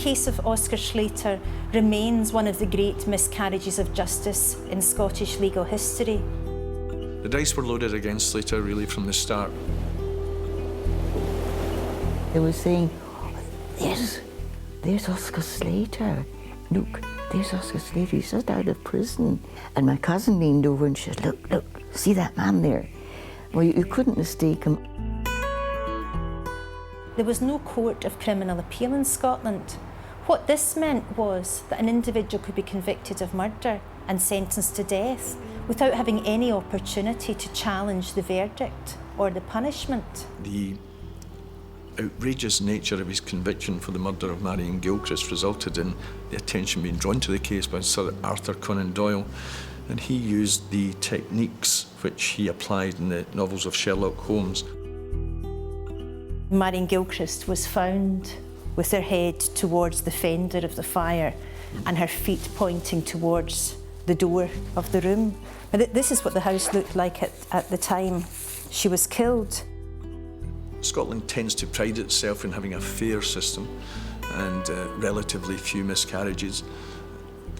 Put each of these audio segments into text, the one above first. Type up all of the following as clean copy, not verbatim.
case of Oscar Slater remains one of the great miscarriages of justice in Scottish legal history. The dice were loaded against Slater really from the start. They were saying, there's Oscar Slater. Look, there's Oscar Slater, he's just out of prison. And my cousin leaned over and said, look, see that man there? Well, you couldn't mistake him. There was no court of criminal appeal in Scotland. What this meant was that an individual could be convicted of murder and sentenced to death without having any opportunity to challenge the verdict or the punishment. The outrageous nature of his conviction for the murder of Marion Gilchrist resulted in the attention being drawn to the case by Sir Arthur Conan Doyle, and he used the techniques which he applied in the novels of Sherlock Holmes. Marion Gilchrist was found with her head towards the fender of the fire and her feet pointing towards the door of the room. But this is what the house looked like at the time she was killed. Scotland tends to pride itself in having a fair system and relatively few miscarriages.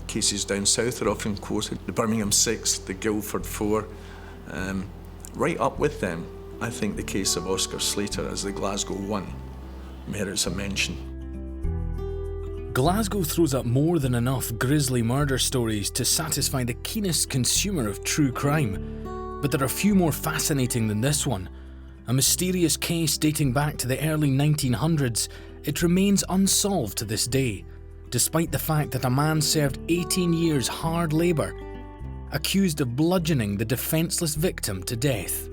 Cases down south are often quoted, the Birmingham 6, the Guildford 4. Right up with them, I think the case of Oscar Slater as the Glasgow 1 merits a mention. Glasgow throws up more than enough grisly murder stories to satisfy the keenest consumer of true crime, but there are few more fascinating than this one. A mysterious case dating back to the early 1900s, it remains unsolved to this day, despite the fact that a man served 18 years hard labour, accused of bludgeoning the defenceless victim to death.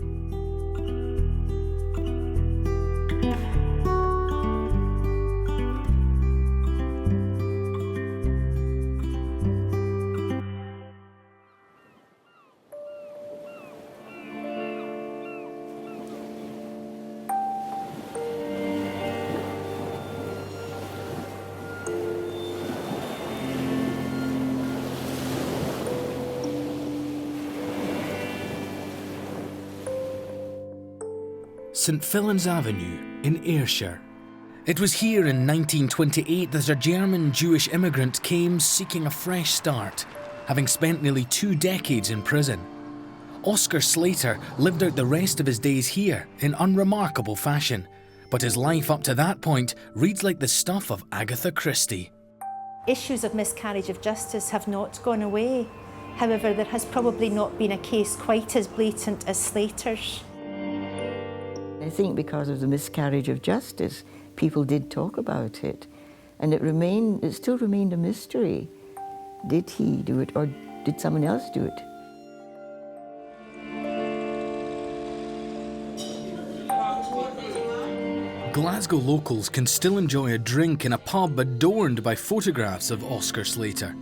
St Fillan's Avenue in Ayrshire. It was here in 1928 that a German Jewish immigrant came seeking a fresh start, having spent nearly 2 decades in prison. Oscar Slater lived out the rest of his days here in unremarkable fashion, but his life up to that point reads like the stuff of Agatha Christie. Issues of miscarriage of justice have not gone away. However, there has probably not been a case quite as blatant as Slater's. I think because of the miscarriage of justice, people did talk about it, and it still remained a mystery. Did he do it, or did someone else do it? Glasgow locals can still enjoy a drink in a pub adorned by photographs of Oscar Slater.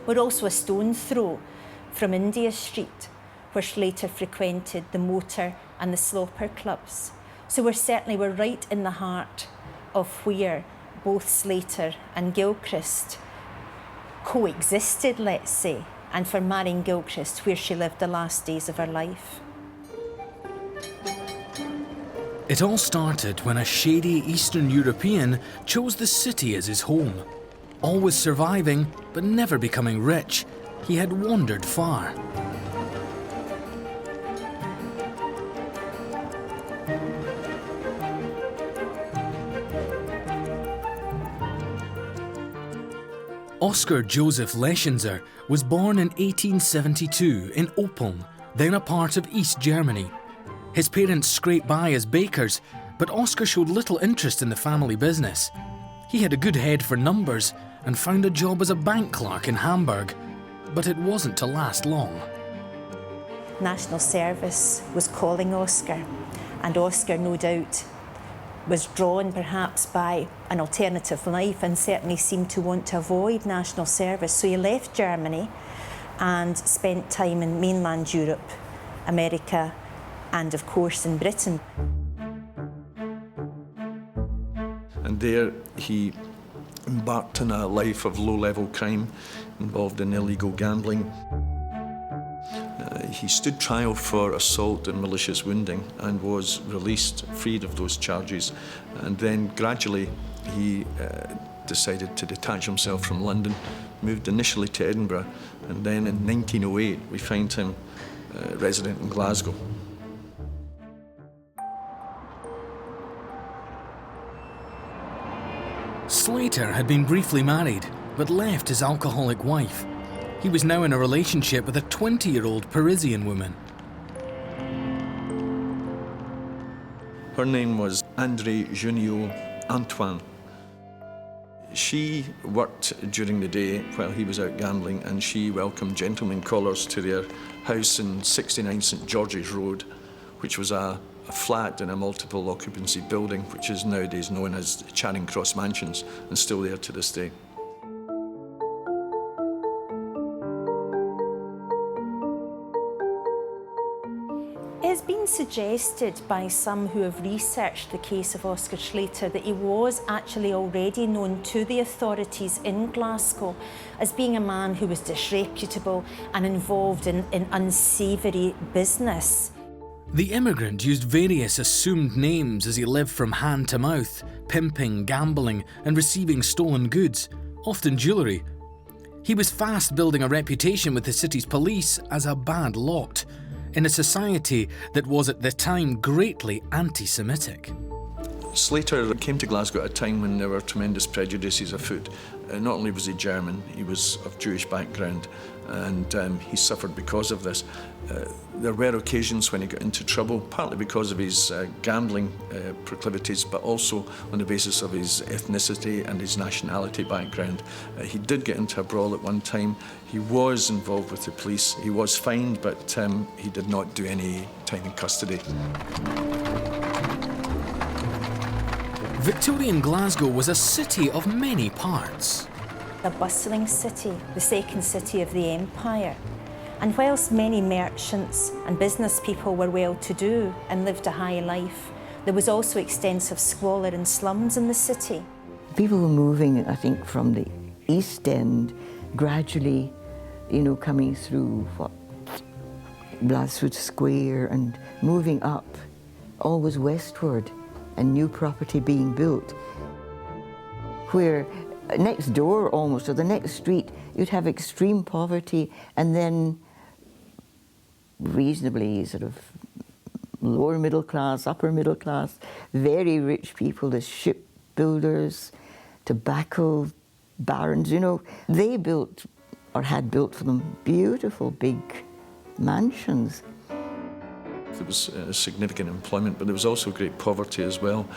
We're also a stone's throw from India Street, where Slater frequented the motor and the slopper clubs. So we're right in the heart of where both Slater and Gilchrist coexisted, let's say, and for Marion Gilchrist, where she lived the last days of her life. It all started when a shady Eastern European chose the city as his home. Always surviving, but never becoming rich, he had wandered far. Oscar Joseph Leschenzer was born in 1872 in Oppeln, then a part of East Germany. His parents scraped by as bakers, but Oscar showed little interest in the family business. He had a good head for numbers and found a job as a bank clerk in Hamburg, but it wasn't to last long. National Service was calling Oscar, and Oscar, no doubt, was drawn perhaps by an alternative life and certainly seemed to want to avoid national service. So he left Germany and spent time in mainland Europe, America, and of course in Britain. And there he embarked on a life of low-level crime, involved in illegal gambling. He stood trial for assault and malicious wounding and was released, freed of those charges. And then gradually he decided to detach himself from London, moved initially to Edinburgh, and then in 1908 we find him resident in Glasgow. Slater had been briefly married, but left his alcoholic wife. He was now in a relationship with a 20-year-old Parisian woman. Her name was André Junior Antoine. She worked during the day while he was out gambling, and she welcomed gentlemen callers to their house in 69 St George's Road, which was a flat in a multiple occupancy building, which is nowadays known as Charing Cross Mansions, and still there to this day. It's been suggested by some who have researched the case of Oscar Slater that he was actually already known to the authorities in Glasgow as being a man who was disreputable and involved in unsavoury business. The immigrant used various assumed names as he lived from hand to mouth, pimping, gambling, and receiving stolen goods, often jewellery. He was fast building a reputation with the city's police as a bad lot, in a society that was at the time greatly anti-Semitic. Slater came to Glasgow at a time when there were tremendous prejudices afoot. Not only was he German, he was of Jewish background, and he suffered because of this. There were occasions when he got into trouble, partly because of his gambling proclivities, but also on the basis of his ethnicity and his nationality background. He did get into a brawl at one time. He was involved with the police. He was fined, but he did not do any time in custody. Victorian Glasgow was a city of many parts. A bustling city, the second city of the empire. And whilst many merchants and business people were well-to-do and lived a high life, there was also extensive squalor and slums in the city. People were moving, I think, from the East End, gradually, coming through Blasford Square and moving up, always westward, and new property being built, where next door almost, or the next street, you'd have extreme poverty, and then reasonably sort of lower middle class, upper middle class, very rich people, the shipbuilders, tobacco barons, they built, or had built for them, beautiful big mansions. There was significant employment, but there was also great poverty as well.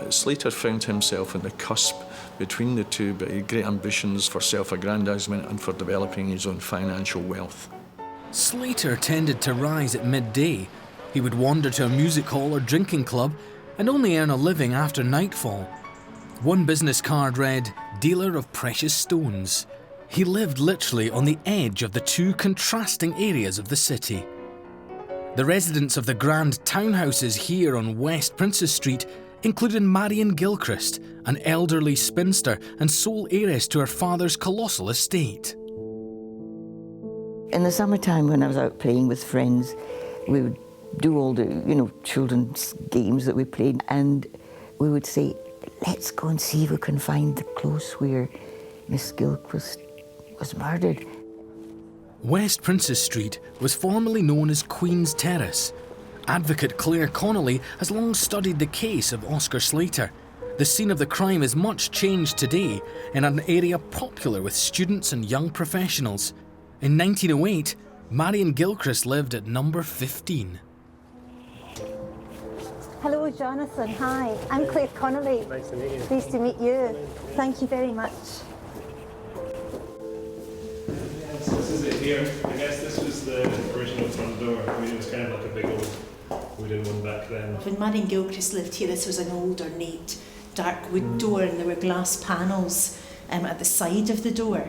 Slater found himself on the cusp between the two, but he had great ambitions for self-aggrandizement and for developing his own financial wealth. Slater tended to rise at midday. He would wander to a music hall or drinking club and only earn a living after nightfall. One business card read, "Dealer of precious stones." He lived literally on the edge of the two contrasting areas of the city. The residents of the grand townhouses here on West Princes Street included Marion Gilchrist, an elderly spinster and sole heiress to her father's colossal estate. In the summertime, when I was out playing with friends, we would do all the, children's games that we played, and we would say, let's go and see if we can find the close where Miss Gilchrist was murdered. West Princes Street was formerly known as Queen's Terrace. Advocate Claire Connolly has long studied the case of Oscar Slater. The scene of the crime is much changed today in an area popular with students and young professionals. In 1908, Marion Gilchrist lived at number 15. Hello, Jonathan. Hi, I'm Claire Connolly. Nice to meet you. Pleased to meet you. Thank you very much. This is it here. I guess this was the original front door. I mean, it was kind of like a big old wooden one back then. When Marion Gilchrist lived here, this was an old ornate dark wood door, and there were glass panels at the side of the door.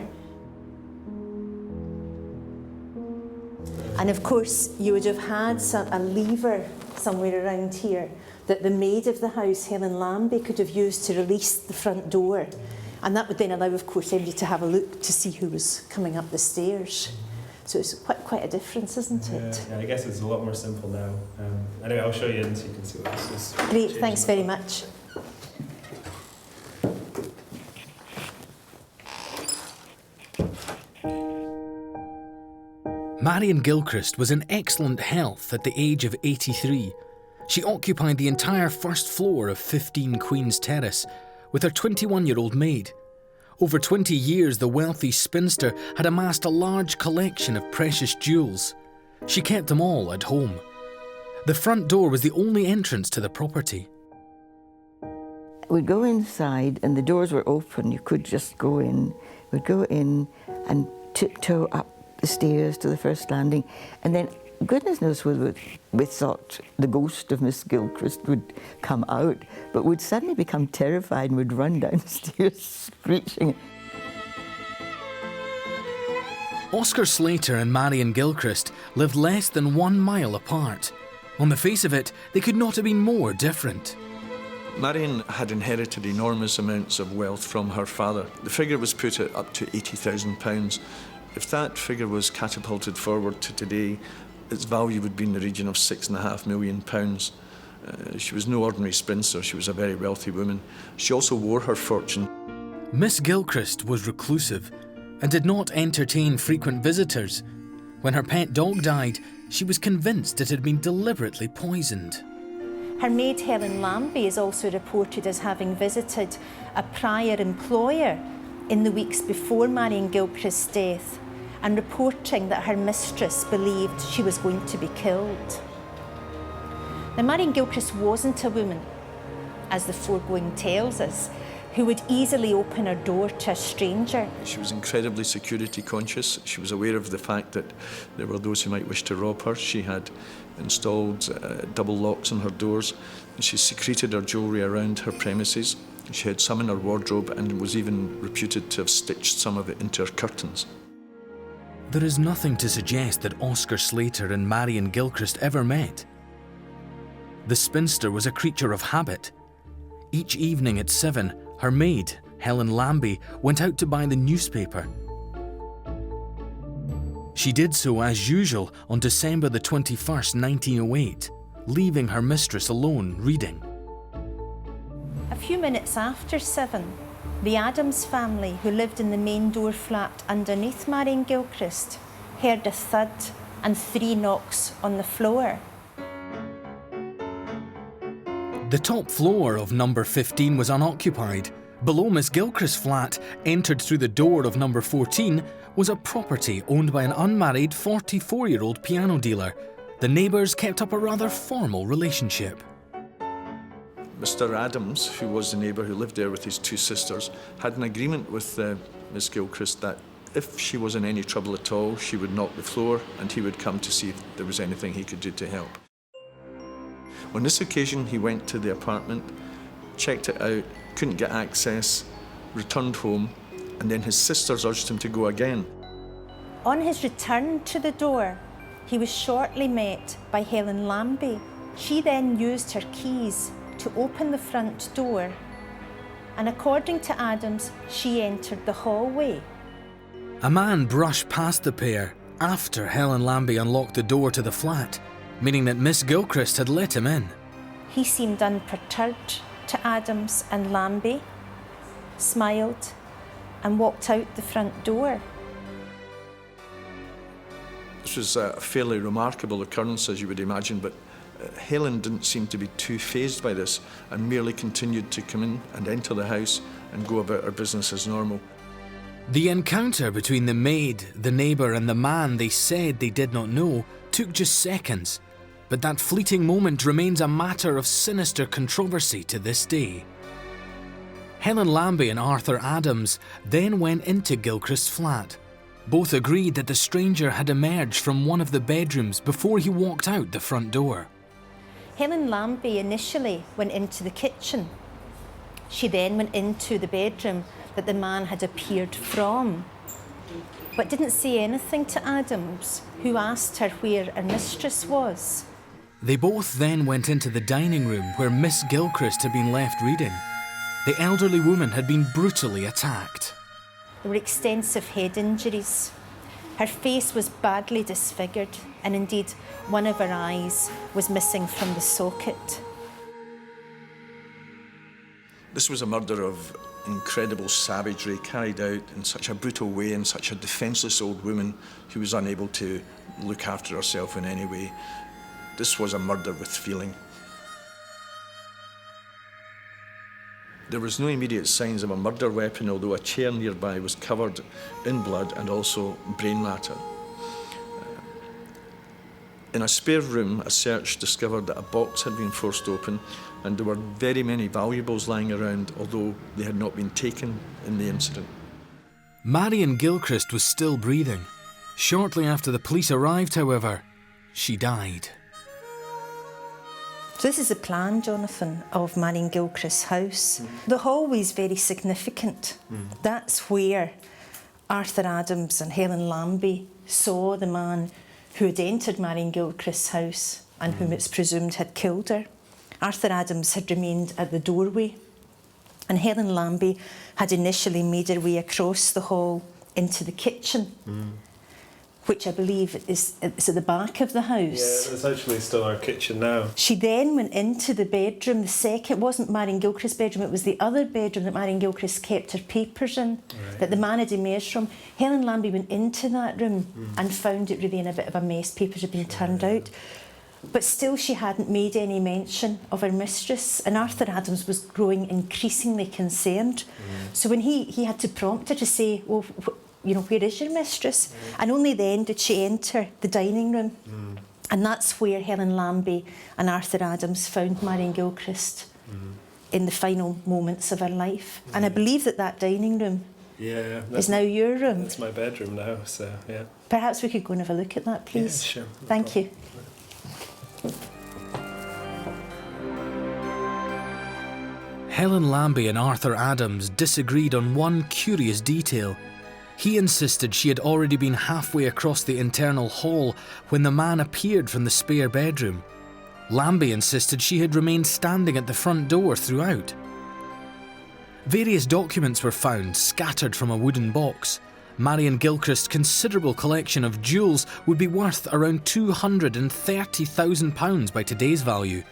And of course, you would have had a lever somewhere around here that the maid of the house, Helen Lambie, could have used to release the front door. And that would then allow, of course, everybody to have a look to see who was coming up the stairs. So it's quite a difference, isn't it? Yeah, I guess it's a lot more simple now. Anyway, I'll show you in so you can see what this is. Great, thanks very much. Marion Gilchrist was in excellent health at the age of 83. She occupied the entire first floor of 15 Queen's Terrace with her 21-year-old maid. Over 20 years, the wealthy spinster had amassed a large collection of precious jewels. She kept them all at home. The front door was the only entrance to the property. We'd go inside and the doors were open. You could just go in. We'd go in and tiptoe up the stairs to the first landing, and then goodness knows whether we thought the ghost of Miss Gilchrist would come out, but would suddenly become terrified and would run downstairs screeching. Oscar Slater and Marion Gilchrist lived less than 1 mile apart. On the face of it, they could not have been more different. Marion had inherited enormous amounts of wealth from her father. The figure was put at up to £80,000. If that figure was catapulted forward to today, its value would be in the region of £6.5 million. She was no ordinary spinster, she was a very wealthy woman. She also wore her fortune. Miss Gilchrist was reclusive and did not entertain frequent visitors. When her pet dog died, she was convinced it had been deliberately poisoned. Her maid Helen Lambie is also reported as having visited a prior employer in the weeks before Marion Gilchrist's death and reporting that her mistress believed she was going to be killed. Now, Marion Gilchrist wasn't a woman, as the foregoing tells us, who would easily open her door to a stranger. She was incredibly security conscious. She was aware of the fact that there were those who might wish to rob her. She had installed double locks on her doors, and she secreted her jewellery around her premises. She had some in her wardrobe and was even reputed to have stitched some of it into her curtains. There is nothing to suggest that Oscar Slater and Marion Gilchrist ever met. The spinster was a creature of habit. Each evening at 7, her maid, Helen Lambie, went out to buy the newspaper. She did so as usual on December the 21st, 1908, leaving her mistress alone reading. A few minutes after 7, the Adams family, who lived in the main door flat underneath Marion Gilchrist, heard a thud and 3 knocks on the floor. The top floor of number 15 was unoccupied. Below Miss Gilchrist's flat, entered through the door of number 14, was a property owned by an unmarried 44-year-old piano dealer. The neighbours kept up a rather formal relationship. Mr. Adams, who was the neighbour who lived there with his 2 sisters, had an agreement with Miss Gilchrist that if she was in any trouble at all, she would knock the floor and he would come to see if there was anything he could do to help. On this occasion, he went to the apartment, checked it out, couldn't get access, returned home, and then his sisters urged him to go again. On his return to the door, he was shortly met by Helen Lambie. She then used her keys to open the front door, and according to Adams, she entered the hallway. A man brushed past the pair after Helen Lambie unlocked the door to the flat, meaning that Miss Gilchrist had let him in. He seemed unperturbed to Adams and Lambie, smiled, and walked out the front door. This was a fairly remarkable occurrence, as you would imagine, but Helen didn't seem to be too fazed by this and merely continued to come in and enter the house and go about her business as normal. The encounter between the maid, the neighbour and the man they said they did not know took just seconds, but that fleeting moment remains a matter of sinister controversy to this day. Helen Lambie and Arthur Adams then went into Gilchrist's flat. Both agreed that the stranger had emerged from one of the bedrooms before he walked out the front door. Helen Lambie initially went into the kitchen. She then went into the bedroom that the man had appeared from, but didn't say anything to Adams, who asked her where her mistress was. They both then went into the dining room where Miss Gilchrist had been left reading. The elderly woman had been brutally attacked. There were extensive head injuries. Her face was badly disfigured, and indeed one of her eyes was missing from the socket. This was a murder of incredible savagery carried out in such a brutal way in such a defenceless old woman who was unable to look after herself in any way. This was a murder with feeling. There was no immediate signs of a murder weapon, although a chair nearby was covered in blood and also brain matter. In a spare room, a search discovered that a box had been forced open and there were very many valuables lying around, although they had not been taken in the incident. Marion Gilchrist was still breathing. Shortly after the police arrived, however, she died. So this is the plan, Jonathan, of Marion Gilchrist's house. The hallway is very significant. That's where Arthur Adams and Helen Lambie saw the man who had entered Marion Gilchrist's house and whom it's presumed had killed her. Arthur Adams had remained at the doorway, and Helen Lambie had initially made her way across the hall into the kitchen, which I believe is at the back of the house. Yeah, it's actually still our kitchen now. She then went into the bedroom, the second, it wasn't Marion Gilchrist's bedroom, it was the other bedroom that Marion Gilchrist kept her papers in, that the man had emerged from. Helen Lambie went into that room and found it really in a bit of a mess. Papers had been turned out. But still she hadn't made any mention of her mistress, and Arthur Adams was growing increasingly concerned. So when he had to prompt her to say, well, you know, where is your mistress? And only then did she enter the dining room. And that's where Helen Lambie and Arthur Adams found Marion Gilchrist in the final moments of her life. And I believe that dining room is now your room. It's my bedroom now, so yeah. Perhaps we could go and have a look at that, please. Yeah, sure. No Thank problem. you. Helen Lambie and Arthur Adams disagreed on one curious detail. He insisted she had already been halfway across the internal hall when the man appeared from the spare bedroom. Lambie insisted she had remained standing at the front door throughout. Various documents were found, scattered from a wooden box. Marion Gilchrist's considerable collection of jewels would be worth around £230,000 by today's value.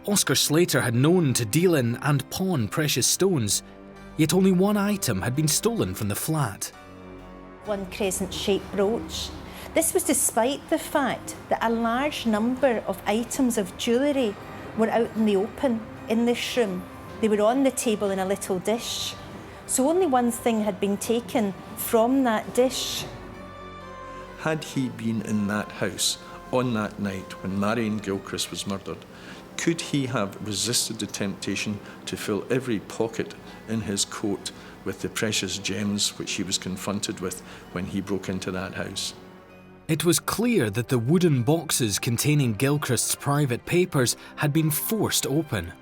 Oscar Slater had known to deal in and pawn precious stones, yet only one item had been stolen from the flat. One crescent-shaped brooch. This was despite the fact that a large number of items of jewellery were out in the open in this room. They were on the table in a little dish. So only one thing had been taken from that dish. Had he been in that house on that night when Marion Gilchrist was murdered, could he have resisted the temptation to fill every pocket in his coat with the precious gems which he was confronted with when he broke into that house? It was clear that the wooden boxes containing Gilchrist's private papers had been forced open.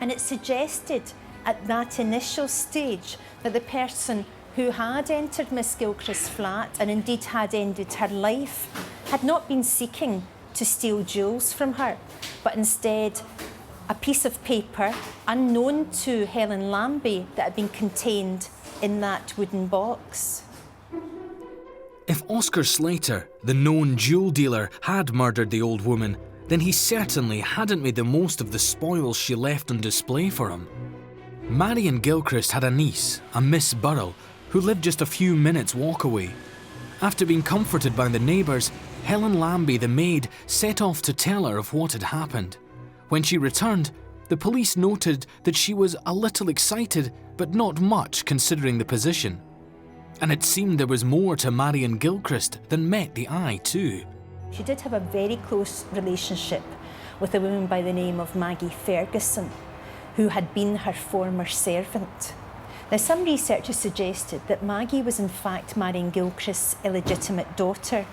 And it suggested at that initial stage that the person who had entered Miss Gilchrist's flat and indeed had ended her life had not been seeking to steal jewels from her, but instead a piece of paper unknown to Helen Lambie that had been contained in that wooden box. If Oscar Slater, the known jewel dealer, had murdered the old woman, then he certainly hadn't made the most of the spoils she left on display for him. Marion Gilchrist had a niece, a Miss Burrell, who lived just a few minutes' walk away. After being comforted by the neighbours, Helen Lambie, the maid, set off to tell her of what had happened. When she returned, the police noted that she was a little excited, but not much considering the position. And it seemed there was more to Marion Gilchrist than met the eye too. She did have a very close relationship with a woman by the name of Maggie Ferguson, who had been her former servant. Now, some researchers suggested that Maggie was in fact Marion Gilchrist's illegitimate daughter.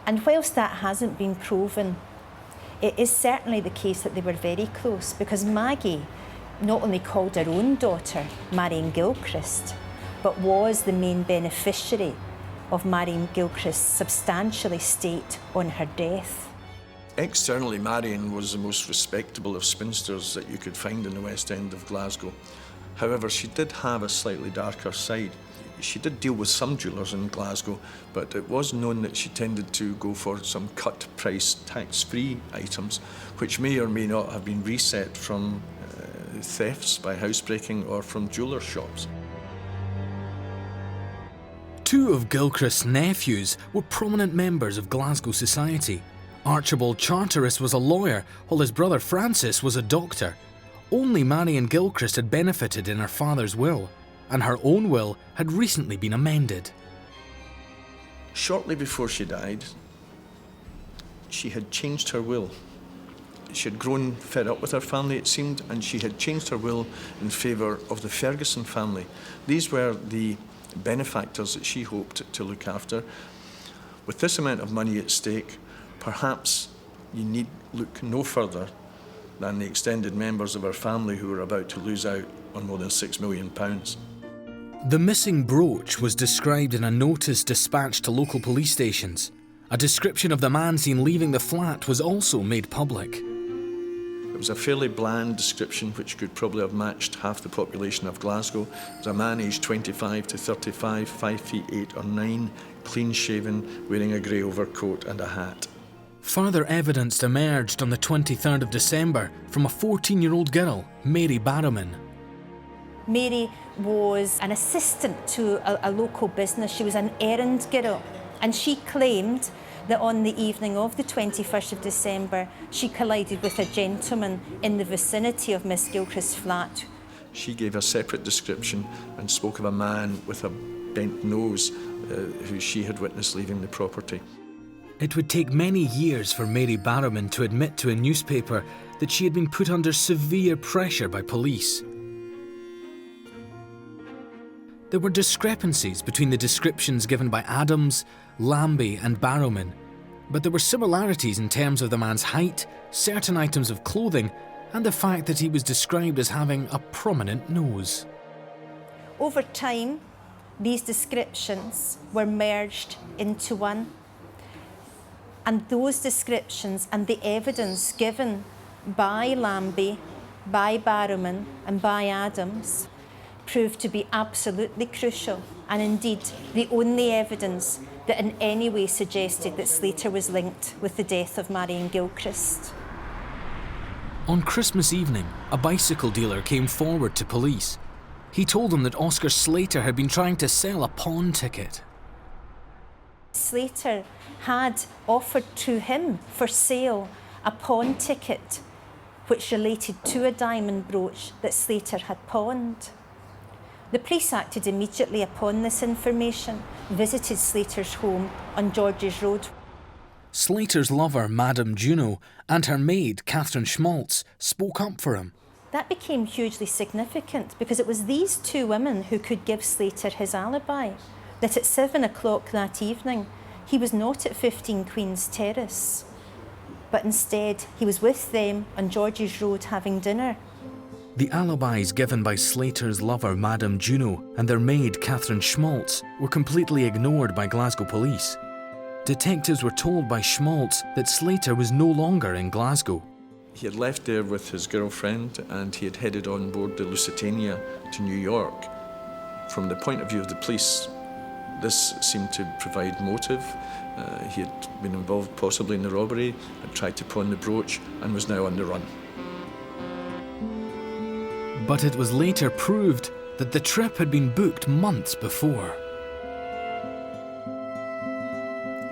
And whilst that hasn't been proven, it is certainly the case that they were very close, because Maggie not only called her own daughter Marion Gilchrist, but was the main beneficiary of Marion Gilchrist's substantial estate on her death. Externally, Marion was the most respectable of spinsters that you could find in the West End of Glasgow. However, she did have a slightly darker side. She did deal with some jewellers in Glasgow, but it was known that she tended to go for some cut-price, tax-free items, which may or may not have been reset from thefts by housebreaking or from jeweller shops. Two of Gilchrist's nephews were prominent members of Glasgow society. Archibald Charteris was a lawyer, while his brother Francis was a doctor. Only Marion Gilchrist had benefited in her father's will, and her own will had recently been amended. Shortly before she died, she had changed her will. She had grown fed up with her family, it seemed, and she had changed her will in favour of the Ferguson family. These were the benefactors that she hoped to look after. With this amount of money at stake, perhaps you need look no further than the extended members of her family who were about to lose out on more than £6 million. The missing brooch was described in a notice dispatched to local police stations. A description of the man seen leaving the flat was also made public. It was a fairly bland description which could probably have matched half the population of Glasgow. It was a man aged 25 to 35, 5 feet 8 or 9, clean-shaven, wearing a grey overcoat and a hat. Further evidence emerged on the 23rd of December from a 14-year-old girl, Mary Barrowman. Mary was an assistant to a local business. She was an errand girl, and she claimed that on the evening of the 21st of December, she collided with a gentleman in the vicinity of Miss Gilchrist's flat. She gave a separate description and spoke of a man with a bent nose who she had witnessed leaving the property. It would take many years for Mary Barrowman to admit to a newspaper that she had been put under severe pressure by police. There were discrepancies between the descriptions given by Adams, Lambie and Barrowman, but there were similarities in terms of the man's height, certain items of clothing, and the fact that he was described as having a prominent nose. Over time, these descriptions were merged into one, and those descriptions and the evidence given by Lambie, by Barrowman and by Adams proved to be absolutely crucial, and indeed the only evidence that in any way suggested that Slater was linked with the death of Marion Gilchrist. On Christmas evening, a bicycle dealer came forward to police. He told them that Oscar Slater had been trying to sell a pawn ticket. Slater had offered to him for sale a pawn ticket which related to a diamond brooch that Slater had pawned. The police acted immediately upon this information, visited Slater's home on George's Road. Slater's lover, Madame Juno, and her maid, Catherine Schmaltz, spoke up for him. That became hugely significant because it was these two women who could give Slater his alibi, that at 7 o'clock that evening he was not at 15 Queen's Terrace, but instead he was with them on George's Road having dinner. The alibis given by Slater's lover, Madame Juno, and their maid, Catherine Schmaltz, were completely ignored by Glasgow police. Detectives were told by Schmaltz that Slater was no longer in Glasgow. He had left there with his girlfriend and he had headed on board the Lusitania to New York. From the point of view of the police, this seemed to provide motive. He had been involved possibly in the robbery, had tried to pawn the brooch and was now on the run. But it was later proved that the trip had been booked months before.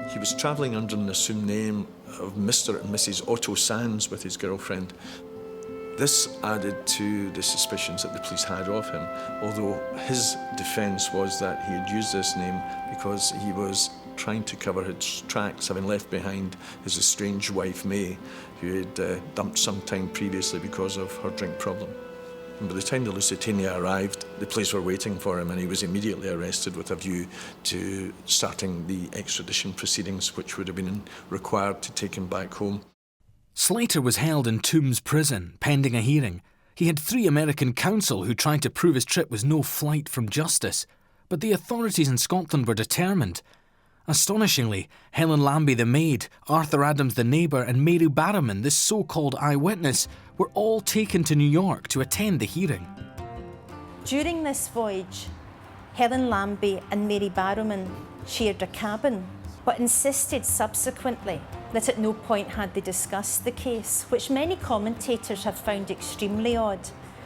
He was travelling under an assumed name of Mr. and Mrs. Otto Sands with his girlfriend. This added to the suspicions that the police had of him, although his defence was that he had used this name because he was trying to cover his tracks, having left behind his estranged wife May, who had dumped some time previously because of her drink problem. And by the time the Lusitania arrived, the police were waiting for him and he was immediately arrested with a view to starting the extradition proceedings which would have been required to take him back home. Slater was held in Tombs prison, pending a hearing. He had 3 American counsel who tried to prove his trip was no flight from justice, but the authorities in Scotland were determined. Astonishingly, Helen Lambie the maid, Arthur Adams the neighbour and Mary Barrowman, this so-called eyewitness, were all taken to New York to attend the hearing. During this voyage, Helen Lambie and Mary Barrowman shared a cabin, but insisted subsequently that at no point had they discussed the case, which many commentators have found extremely odd,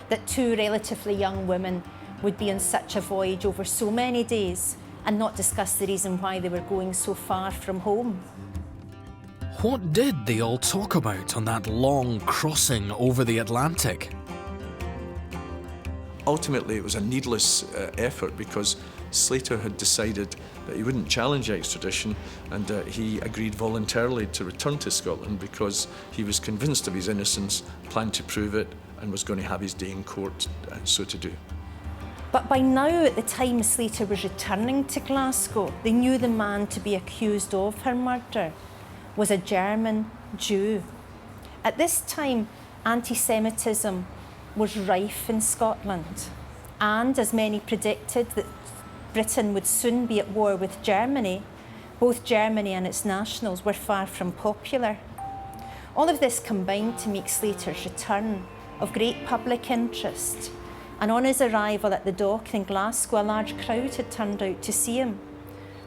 that two relatively young women would be on such a voyage over so many days and not discuss the reason why they were going so far from home. What did they all talk about on that long crossing over the Atlantic? Ultimately, it was a needless effort because Slater had decided that he wouldn't challenge extradition, and he agreed voluntarily to return to Scotland because he was convinced of his innocence, planned to prove it, and was going to have his day in court so to do. But by now, at the time Slater was returning to Glasgow, they knew the man to be accused of her murder was a German Jew. At this time, anti-Semitism was rife in Scotland, and as many predicted that Britain would soon be at war with Germany, both Germany and its nationals were far from popular. All of this combined to make Slater's return of great public interest, and on his arrival at the dock in Glasgow, a large crowd had turned out to see him.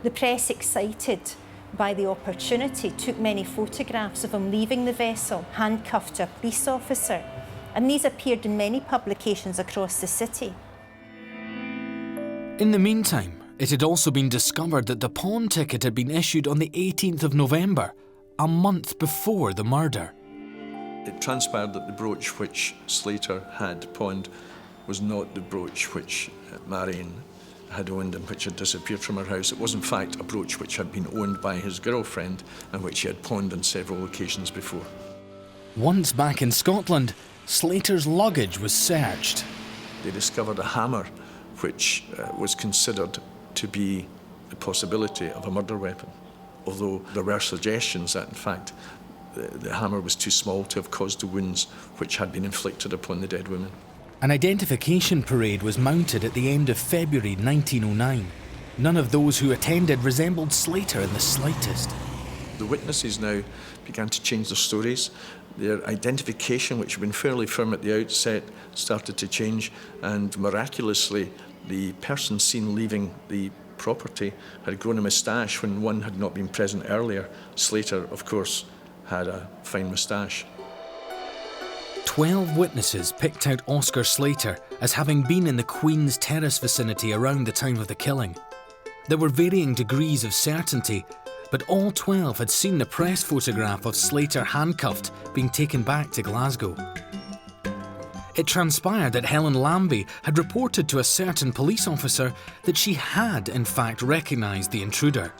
The press, excited by the opportunity, took many photographs of him leaving the vessel, handcuffed to a police officer, and these appeared in many publications across the city. In the meantime, it had also been discovered that the pawn ticket had been issued on the 18th of November, a month before the murder. It transpired that the brooch which Slater had pawned was not the brooch which Marion had owned and which had disappeared from her house. It was in fact a brooch which had been owned by his girlfriend and which he had pawned on several occasions before. Once back in Scotland, Slater's luggage was searched. They discovered a hammer which was considered to be the possibility of a murder weapon, although there were suggestions that in fact the hammer was too small to have caused the wounds which had been inflicted upon the dead woman. An identification parade was mounted at the end of February 1909. None of those who attended resembled Slater in the slightest. The witnesses now began to change their stories. Their identification, which had been fairly firm at the outset, started to change, and miraculously the person seen leaving the property had grown a moustache when one had not been present earlier. Slater, of course, had a fine moustache. 12 witnesses picked out Oscar Slater as having been in the Queen's Terrace vicinity around the time of the killing. There were varying degrees of certainty, but all 12 had seen the press photograph of Slater handcuffed being taken back to Glasgow. It transpired that Helen Lambie had reported to a certain police officer that she had in fact recognised the intruder.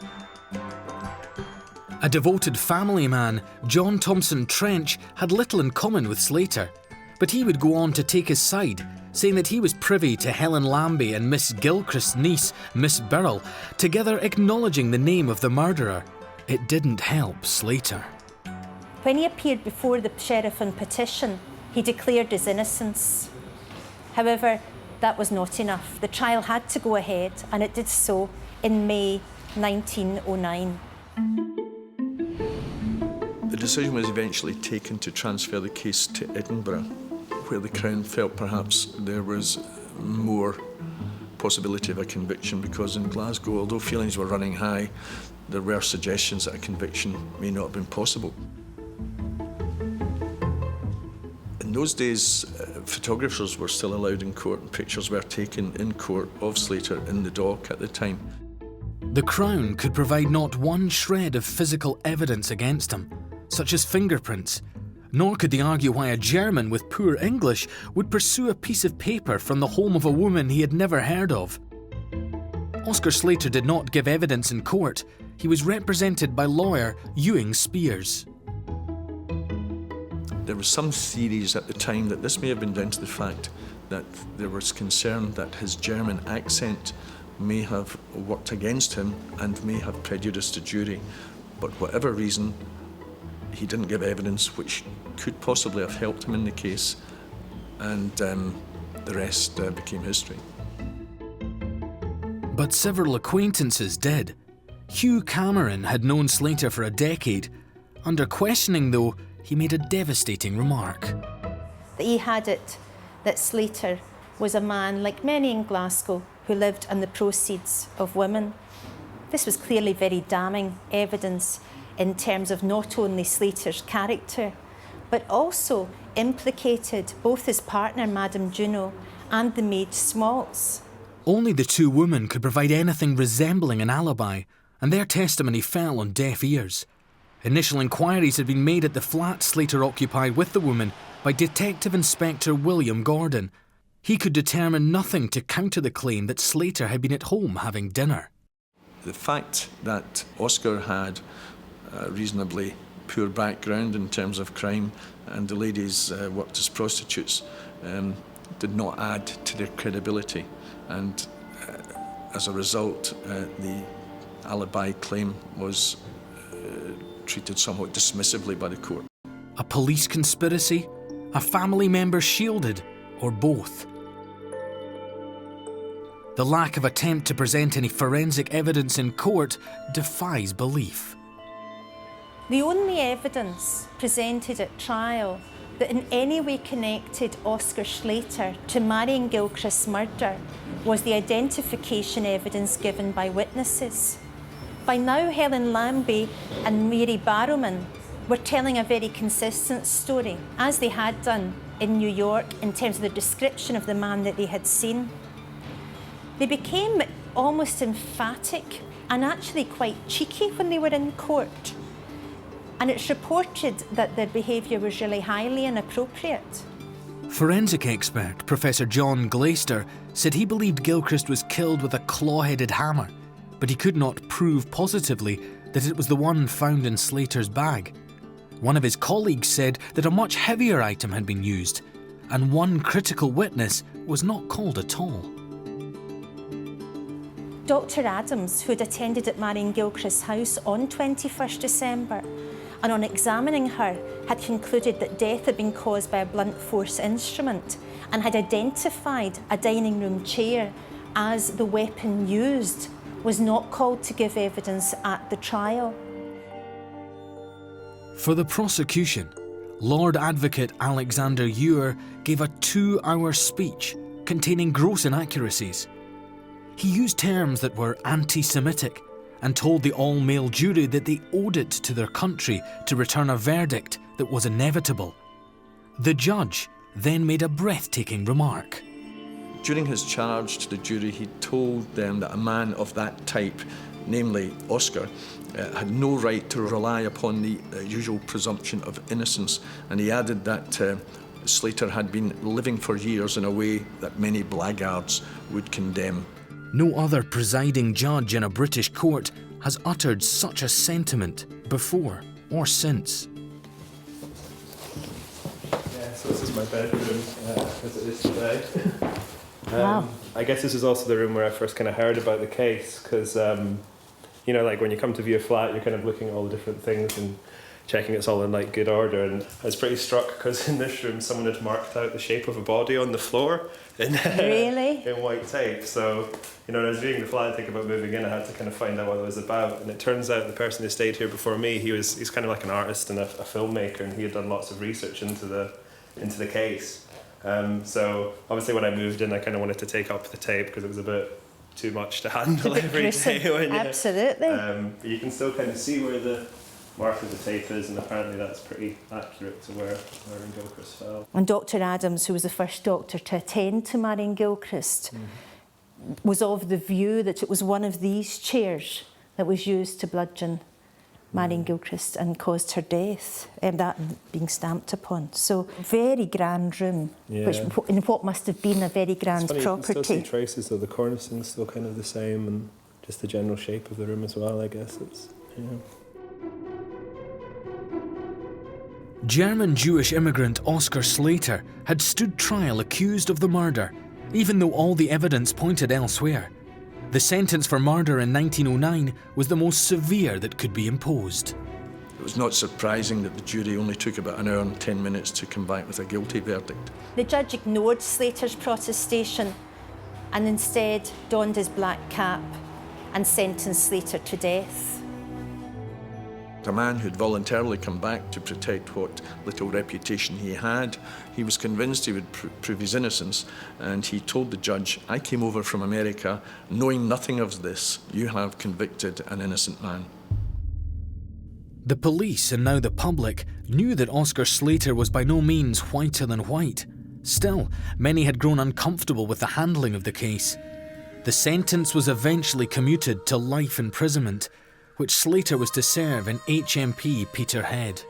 A devoted family man, John Thompson Trench, had little in common with Slater, but he would go on to take his side, saying that he was privy to Helen Lambie and Miss Gilchrist's niece, Miss Burrell, together acknowledging the name of the murderer. It didn't help Slater. When he appeared before the sheriff on petition, he declared his innocence. However, that was not enough. The trial had to go ahead, and it did so in May 1909. The decision was eventually taken to transfer the case to Edinburgh, where the Crown felt perhaps there was more possibility of a conviction, because in Glasgow, although feelings were running high, there were suggestions that a conviction may not have been possible. In those days, photographers were still allowed in court, and pictures were taken in court of Slater in the dock at the time. The Crown could provide not one shred of physical evidence against him, such as fingerprints, nor could they argue why a German with poor English would pursue a piece of paper from the home of a woman he had never heard of. Oscar Slater did not give evidence in court. He was represented by lawyer Ewing Spears. There were some theories at the time that this may have been down to the fact that there was concern that his German accent may have worked against him and may have prejudiced the jury. But whatever reason, he didn't give evidence which could possibly have helped him in the case, and the rest became history. But several acquaintances did. Hugh Cameron had known Slater for a decade. Under questioning, though, he made a devastating remark. He had it that Slater was a man, like many in Glasgow, who lived on the proceeds of women. This was clearly very damning evidence in terms of not only Slater's character, but also implicated both his partner, Madame Juno, and the maid Smalls. Only the two women could provide anything resembling an alibi, and their testimony fell on deaf ears. Initial inquiries had been made at the flat Slater occupied with the woman by Detective Inspector William Gordon. He could determine nothing to counter the claim that Slater had been at home having dinner. The fact that Oscar had a reasonably poor background in terms of crime and the ladies worked as prostitutes did not add to their credibility, and as a result the alibi claim was treated somewhat dismissively by the court. A police conspiracy? A family member shielded? Or both? The lack of attempt to present any forensic evidence in court defies belief. The only evidence presented at trial that in any way connected Oscar Slater to Marion Gilchrist's murder was the identification evidence given by witnesses. By now, Helen Lambie and Mary Barrowman were telling a very consistent story, as they had done in New York in terms of the description of the man that they had seen. They became almost emphatic and actually quite cheeky when they were in court. And it's reported that their behaviour was really highly inappropriate. Forensic expert Professor John Glaister said he believed Gilchrist was killed with a claw-headed hammer, but he could not prove positively that it was the one found in Slater's bag. One of his colleagues said that a much heavier item had been used, and one critical witness was not called at all. Dr. Adams, who had attended at Marion Gilchrist's house on 21st December, and on examining her, had concluded that death had been caused by a blunt force instrument and had identified a dining room chair as the weapon used, was not called to give evidence at the trial. For the prosecution, Lord Advocate Alexander Ewer gave a 2-hour speech containing gross inaccuracies. He used terms that were anti-Semitic and told the all-male jury that they owed it to their country to return a verdict that was inevitable. The judge then made a breathtaking remark. During his charge to the jury, he told them that a man of that type, namely Oscar, had no right to rely upon the usual presumption of innocence, and he added that Slater had been living for years in a way that many blackguards would condemn. No other presiding judge in a British court has uttered such a sentiment before or since. Yeah, so this is my bedroom as it is today. Wow. I guess this is also the room where I first kind of heard about the case, because you know, like when you come to view a flat, you're kind of looking at all the different things and checking it's all in like good order. And I was pretty struck because in this room someone had marked out the shape of a body on the floor in Really? in white tape. So, you know, when I was viewing the flat and thinking about moving in, I had to kind of find out what it was about. And it turns out the person who stayed here before me, he's kind of like an artist and a filmmaker, and he had done lots of research into the case. So obviously when I moved in, I kind of wanted to take up the tape because it was a bit too much to handle every day. When Absolutely. but you can still kind of see where the mark of the tape is, and apparently that's pretty accurate to where Marion Gilchrist fell. And Dr. Adams, who was the first doctor to attend to Marion Gilchrist, was of the view that it was one of these chairs that was used to bludgeon Marion Gilchrist and caused her death, that being stamped upon. So, very grand room, which in what must have been a very grand It's funny, property. you can still see traces of the cornicing's still kind of the same, and just the general shape of the room as well, I guess. It's, you know. German Jewish immigrant Oscar Slater had stood trial accused of the murder, even though all the evidence pointed elsewhere. The sentence for murder in 1909 was the most severe that could be imposed. It was not surprising that the jury only took about an hour and 10 minutes to come back with a guilty verdict. The judge ignored Slater's protestation and instead donned his black cap and sentenced Slater to death. A man who'd voluntarily come back to protect what little reputation he had. He was convinced he would prove his innocence, and he told the judge, "I came over from America knowing nothing of this. You have convicted an innocent man." The police and now the public knew that Oscar Slater was by no means whiter than white. Still, many had grown uncomfortable with the handling of the case. The sentence was eventually commuted to life imprisonment, which Slater was to serve in HMP Peterhead.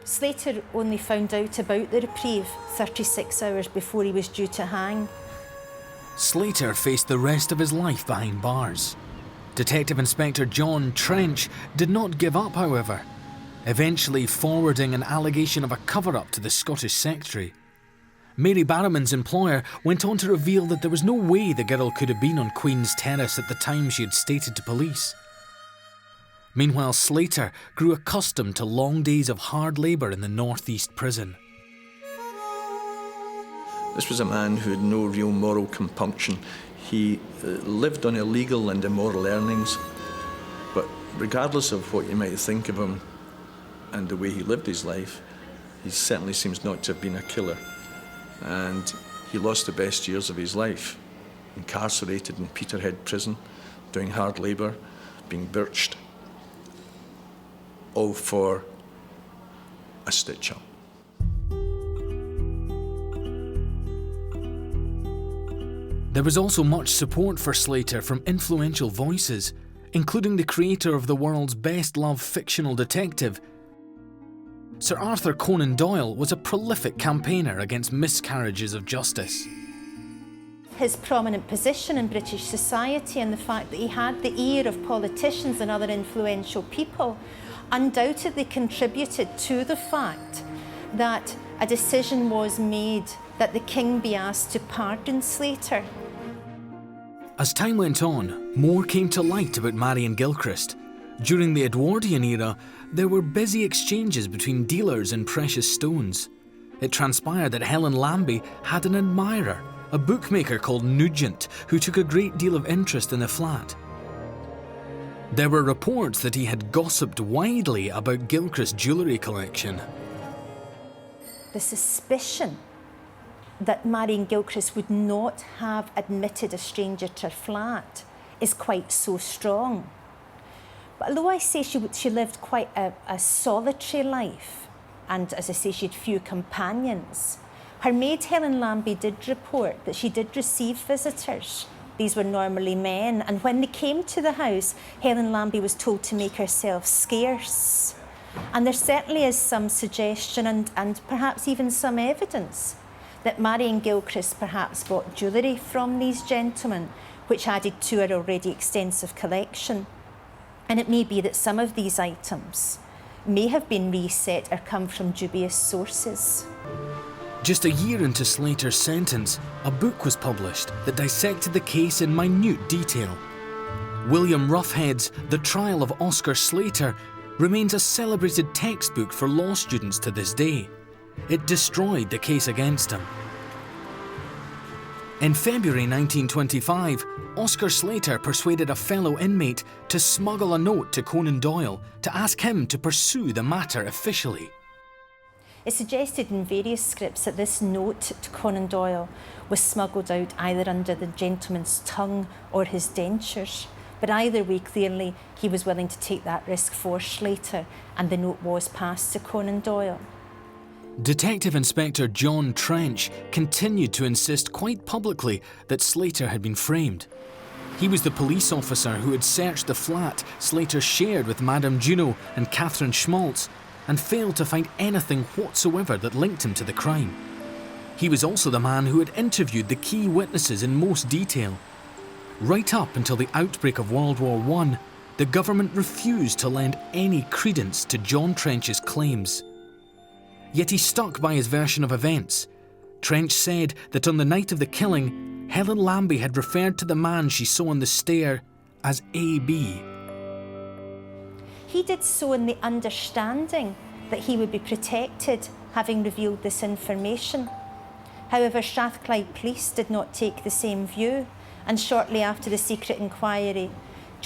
Slater only found out about the reprieve 36 hours before he was due to hang. Slater faced the rest of his life behind bars. Detective Inspector John Trench did not give up, however, eventually forwarding an allegation of a cover-up to the Scottish Secretary. Mary Barrowman's employer went on to reveal that there was no way the girl could have been on Queen's Terrace at the time she had stated to police. Meanwhile, Slater grew accustomed to long days of hard labour in the North East prison. This was a man who had no real moral compunction. He lived on illegal and immoral earnings, but regardless of what you might think of him and the way he lived his life, he certainly seems not to have been a killer. And he lost the best years of his life, incarcerated in Peterhead prison, doing hard labour, being birched, all for a stitch-up. There was also much support for Slater from influential voices, including the creator of the world's best-loved fictional detective. Sir Arthur Conan Doyle was a prolific campaigner against miscarriages of justice. His prominent position in British society and the fact that he had the ear of politicians and other influential people undoubtedly contributed to the fact that a decision was made that the King be asked to pardon Slater. As time went on, more came to light about Marion Gilchrist. During the Edwardian era, there were busy exchanges between dealers in precious stones. It transpired that Helen Lambie had an admirer, a bookmaker called Nugent, who took a great deal of interest in the flat. There were reports that he had gossiped widely about Gilchrist's jewellery collection. The suspicion that Marion Gilchrist would not have admitted a stranger to her flat is quite so strong. But although I say she lived quite a solitary life, and as I say, she had few companions, her maid Helen Lambie did report that she did receive visitors. These were normally men, and when they came to the house, Helen Lambie was told to make herself scarce. And there certainly is some suggestion and perhaps even some evidence that Marion Gilchrist perhaps bought jewellery from these gentlemen, which added to her already extensive collection. And it may be that some of these items may have been reset or come from dubious sources. Just a year into Slater's sentence, a book was published that dissected the case in minute detail. William Ruffhead's The Trial of Oscar Slater remains a celebrated textbook for law students to this day. It destroyed the case against him. In February 1925, Oscar Slater persuaded a fellow inmate to smuggle a note to Conan Doyle to ask him to pursue the matter officially. It's suggested in various scripts that this note to Conan Doyle was smuggled out either under the gentleman's tongue or his dentures. But either way, clearly, he was willing to take that risk for Slater, and the note was passed to Conan Doyle. Detective Inspector John Trench continued to insist quite publicly that Slater had been framed. He was the police officer who had searched the flat Slater shared with Madame Juno and Catherine Schmaltz and failed to find anything whatsoever that linked him to the crime. He was also the man who had interviewed the key witnesses in most detail. Right up until the outbreak of World War I, the government refused to lend any credence to John Trench's claims. Yet he stuck by his version of events. Trench said that on the night of the killing, Helen Lambie had referred to the man she saw on the stair as A.B. He did so in the understanding that he would be protected, having revealed this information. However, Strathclyde police did not take the same view, and shortly after the secret inquiry,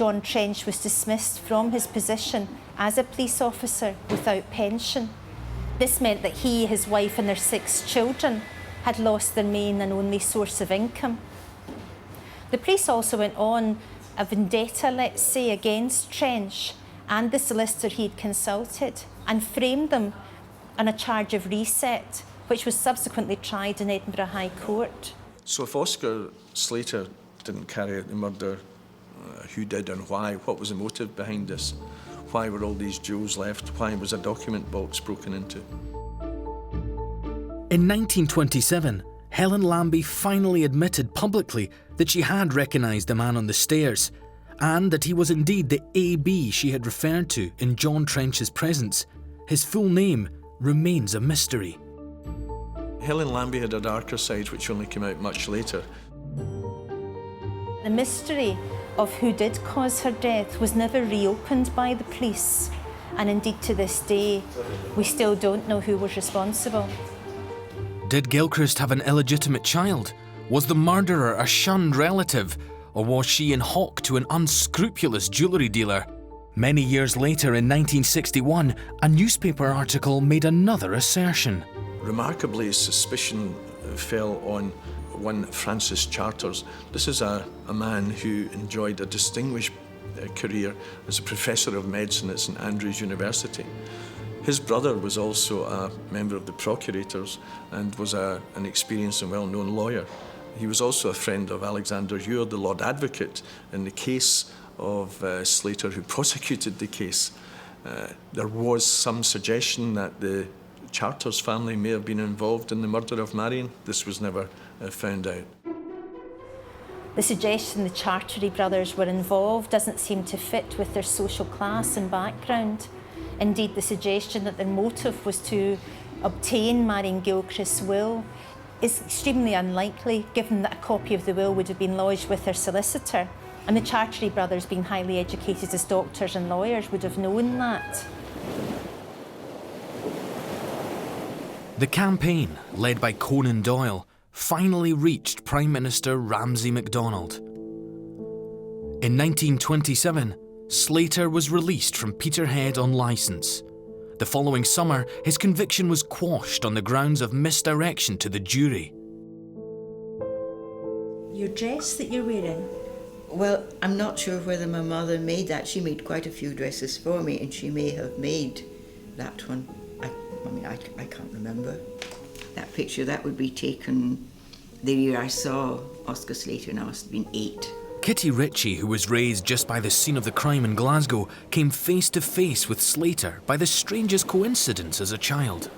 John Trench was dismissed from his position as a police officer without pension. This meant that he, his wife and their 6 children had lost their main and only source of income. The police also went on a vendetta, let's say, against Trench and the solicitor he'd consulted and framed them on a charge of reset, which was subsequently tried in Edinburgh High Court. So if Oscar Slater didn't carry out the murder, who did and why? What was the motive behind this? Why were all these jewels left? Why was a document box broken into? In 1927, Helen Lambie finally admitted publicly that she had recognised the man on the stairs and that he was indeed the AB she had referred to in John Trench's presence. His full name remains a mystery. Helen Lambie had a darker side which only came out much later. The mystery of who did cause her death was never reopened by the police, and indeed to this day, we still don't know who was responsible. Did Gilchrist have an illegitimate child? Was the murderer a shunned relative? Or was she in hock to an unscrupulous jewellery dealer? Many years later, in 1961, a newspaper article made another assertion. Remarkably, suspicion fell on one Francis Charters. This is a man who enjoyed a distinguished career as a professor of medicine at St Andrews University. His brother was also a member of the procurators and was an experienced and well-known lawyer. He was also a friend of Alexander Ure, the Lord Advocate, in the case of Slater, who prosecuted the case. There was some suggestion that the Charters family may have been involved in the murder of Marion. This was never found out. The suggestion the Chartery brothers were involved doesn't seem to fit with their social class and background. Indeed, the suggestion that their motive was to obtain Marion Gilchrist's will is extremely unlikely, given that a copy of the will would have been lodged with their solicitor, and the Chartery brothers, being highly educated as doctors and lawyers, would have known that. The campaign, led by Conan Doyle, finally reached Prime Minister Ramsay MacDonald. In 1927, Slater was released from Peterhead on licence. The following summer, his conviction was quashed on the grounds of misdirection to the jury. Your dress that you're wearing? Well, I'm not sure whether my mother made that. She made quite a few dresses for me, and she may have made that one. I can't remember. That picture, that would be taken the year I saw Oscar Slater, and I must have been 8. Kitty Ritchie, who was raised just by the scene of the crime in Glasgow, came face to face with Slater by the strangest coincidence as a child.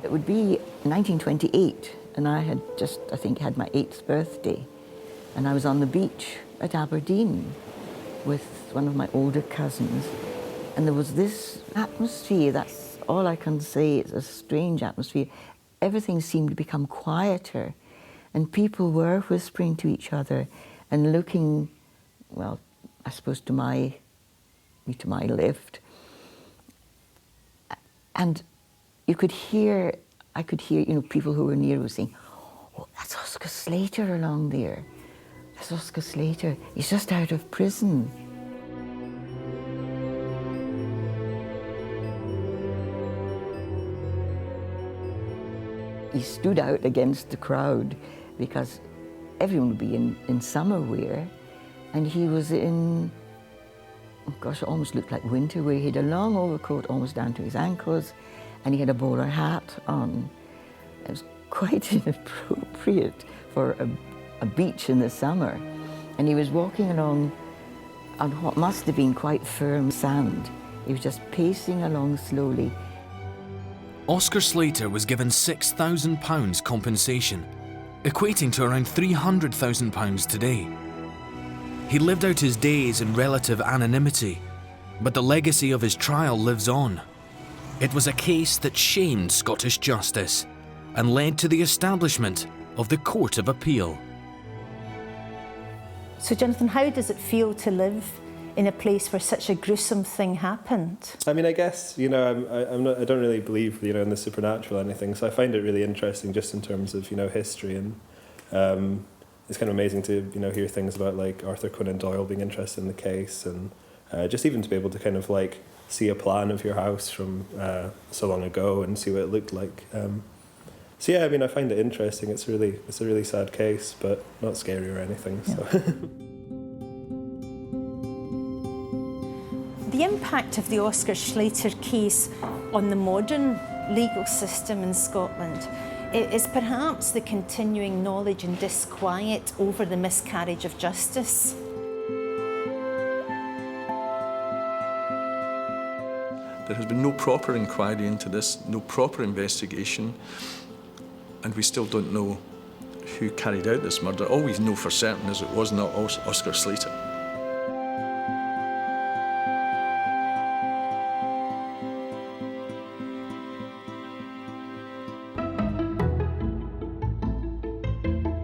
It would be 1928, and I had just, I think, had my 8th birthday, and I was on the beach at Aberdeen with one of my older cousins, and there was this atmosphere, that's all I can say, it's a strange atmosphere. Everything seemed to become quieter, and people were whispering to each other and looking, well, I suppose to my left. And I could hear, people who were near were saying, "Oh, that's Oscar Slater along there. That's Oscar Slater. He's just out of prison." He stood out against the crowd because everyone would be in summer wear, and he was in, oh gosh, it almost looked like winter wear. He had a long overcoat almost down to his ankles, and he had a bowler hat on. It was quite inappropriate for a beach in the summer. And he was walking along on what must have been quite firm sand. He was just pacing along slowly. Oscar Slater was given £6,000 compensation, equating to around £300,000 today. He lived out his days in relative anonymity, but the legacy of his trial lives on. It was a case that shamed Scottish justice and led to the establishment of the Court of Appeal. So, Jonathan, how does it feel to live in a place where such a gruesome thing happened? I mean, I guess, I don't really believe, in the supernatural or anything, so I find it really interesting just in terms of, history and it's kind of amazing to, you know, hear things about like Arthur Conan Doyle being interested in the case, and just even to be able to kind of like see a plan of your house from so long ago and see what it looked like. So yeah, I mean, I find it interesting. It's a really sad case, but not scary or anything. So. The impact of the Oscar Slater case on the modern legal system in Scotland is perhaps the continuing knowledge and disquiet over the miscarriage of justice. There has been no proper inquiry into this, no proper investigation, and we still don't know who carried out this murder. All we know for certain is it was not Oscar Slater.